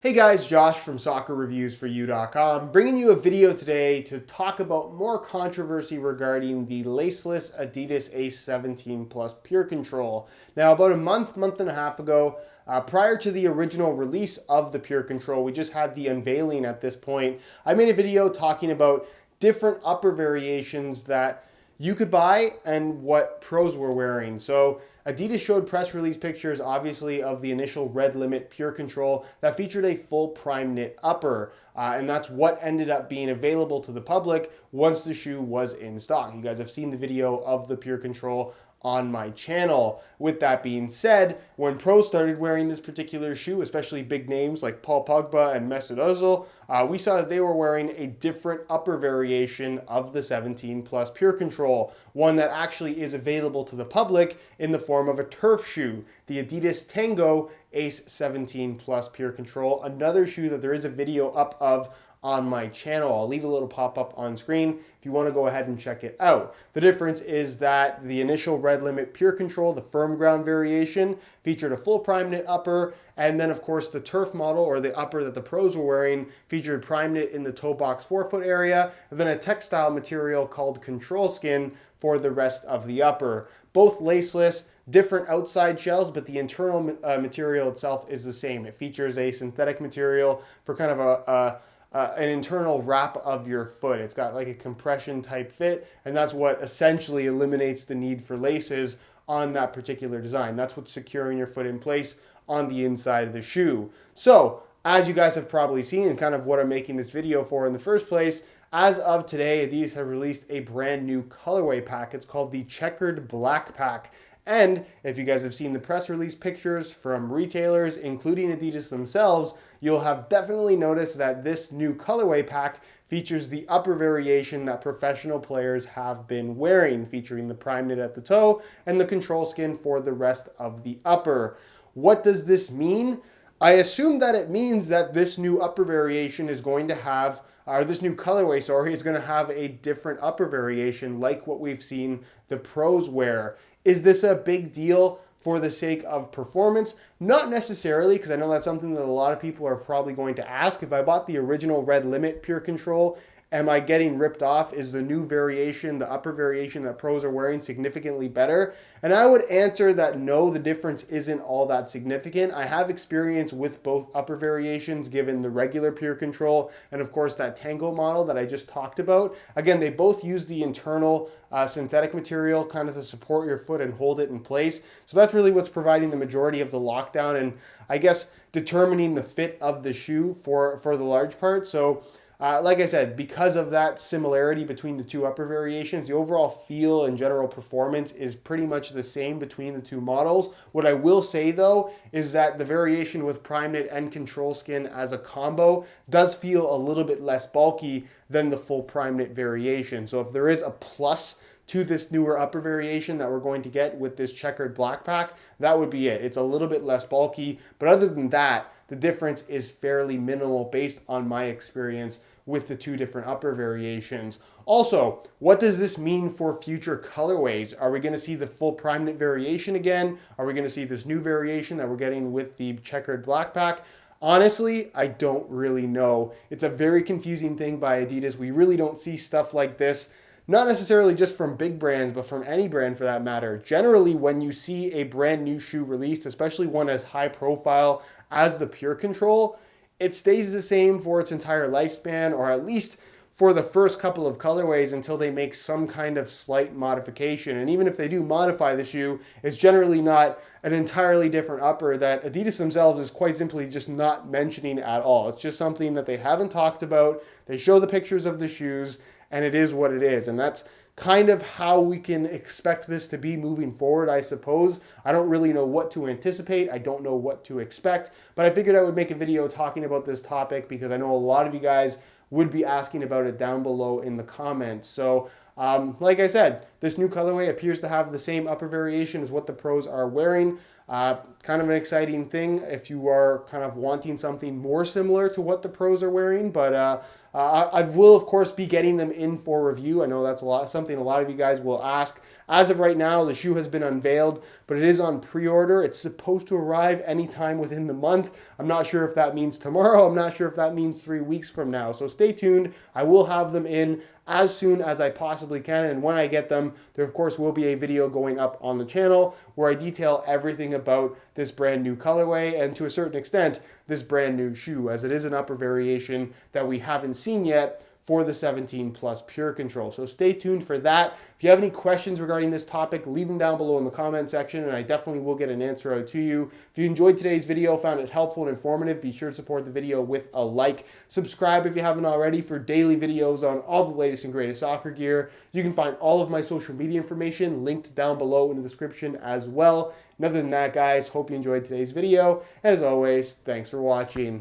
Hey guys, Josh from soccerreviewsforyou.com, bringing you a video today to talk about more controversy regarding the Laceless Adidas Ace 17 Plus Purecontrol. Now, about a month and a half ago, prior to the original release of the Purecontrol, we just had the unveiling at this point. I made a video talking about different upper variations that you could buy and what pros were wearing. So Adidas showed press release pictures, obviously, of the initial Red Limit Purecontrol that featured a full prime knit upper. And that's what ended up being available to the public once the shoe was in stock. You guys have seen the video of the Purecontrol on my channel. With that being said, when pros started wearing this particular shoe, especially big names like Paul Pogba and Mesut Ozil, we saw that they were wearing a different upper variation of the 17 Plus Purecontrol, one that actually is available to the public in the form of a turf shoe, the Adidas Tango Ace 17 Plus Purecontrol, another shoe that there is a video up of on my channel. I'll leave a little pop-up on screen if you want to go ahead and check it out. The difference is that the initial Red Limit Purecontrol, the firm ground variation, featured a full prime knit upper, and then of course the turf model, or the upper that the pros were wearing, featured prime knit in the toe box forefoot area, and then a textile material called control skin for the rest of the upper. Both laceless, different outside shells, but the internal material itself is the same. It features a synthetic material for kind of an internal wrap of your foot. It's got like a compression type fit, and that's what essentially eliminates the need for laces on that particular design. That's what's securing your foot in place on the inside of the shoe. So, as you guys have probably seen, and kind of what I'm making this video for in the first place, as of today, Adidas have released a brand new colorway pack. It's called the Checkered Black Pack. And if you guys have seen the press release pictures from retailers, including Adidas themselves, you'll have definitely noticed that this new colorway pack features the upper variation that professional players have been wearing, featuring the prime knit at the toe and the control skin for the rest of the upper. What does this mean? I assume that it means that this new upper variation is going to have, or this new colorway, sorry, is going to have a different upper variation like what we've seen the pros wear. Is this a big deal for the sake of performance? Not necessarily, because I know that's something that a lot of people are probably going to ask. If I bought the original Red Limit Purecontrol, am I getting ripped off? Is the new variation, the upper variation that pros are wearing, significantly better? And I would answer that no, the difference isn't all that significant. I have experience with both upper variations given the regular Purecontrol and of course that Tango model that I just talked about. Again, they both use the internal synthetic material kind of to support your foot and hold it in place. So that's really what's providing the majority of the lockdown and I guess determining the fit of the shoe for the large part. So like I said, because of that similarity between the two upper variations, the overall feel and general performance is pretty much the same between the two models. What I will say though is that the variation with prime knit and control skin as a combo does feel a little bit less bulky than the full prime knit variation. So if there is a plus to this newer upper variation that we're going to get with this checkered black pack, that would be it. It's a little bit less bulky, but other than that, the difference is fairly minimal based on my experience with the two different upper variations. Also, what does this mean for future colorways? Are we going to see the full prime knit variation again? Are we going to see this new variation that we're getting with the checkered black pack? Honestly, I don't really know. It's a very confusing thing by Adidas. We really don't see stuff like this, not necessarily just from big brands, but from any brand for that matter. Generally, when you see a brand new shoe released, especially one as high profile as the Purecontrol, it stays the same for its entire lifespan, or at least for the first couple of colorways until they make some kind of slight modification. And even if they do modify the shoe, it's generally not an entirely different upper that Adidas themselves is quite simply just not mentioning at all. It's just something that they haven't talked about. They show the pictures of the shoes, and it is what it is. And that's kind of how we can expect this to be moving forward, I suppose. I don't really know what to anticipate. I don't know what to expect, but I figured I would make a video talking about this topic because I know a lot of you guys would be asking about it down below in the comments. So like I said, this new colorway appears to have the same upper variation as what the pros are wearing. Kind of an exciting thing if you are kind of wanting something more similar to what the pros are wearing, but I will of course be getting them in for review. I know that's something a lot of you guys will ask As of right now, the shoe has been unveiled, but it is on pre-order. It's supposed to arrive anytime within the month. I'm not sure if that means tomorrow. I'm not sure if that means 3 weeks from now. So stay tuned. I will have them in as soon as I possibly can. And when I get them, there of course will be a video going up on the channel where I detail everything about this brand new colorway and to a certain extent, this brand new shoe, as it is an upper variation that we haven't seen yet for the 17 Plus Purecontrol. So stay tuned for that. If you have any questions regarding this topic, leave them down below in the comment section and I definitely will get an answer out to you. If you enjoyed today's video, found it helpful and informative, be sure to support the video with a like. Subscribe if you haven't already for daily videos on all the latest and greatest soccer gear. You can find all of my social media information linked down below in the description as well. And other than that, guys, hope you enjoyed today's video. And as always, thanks for watching.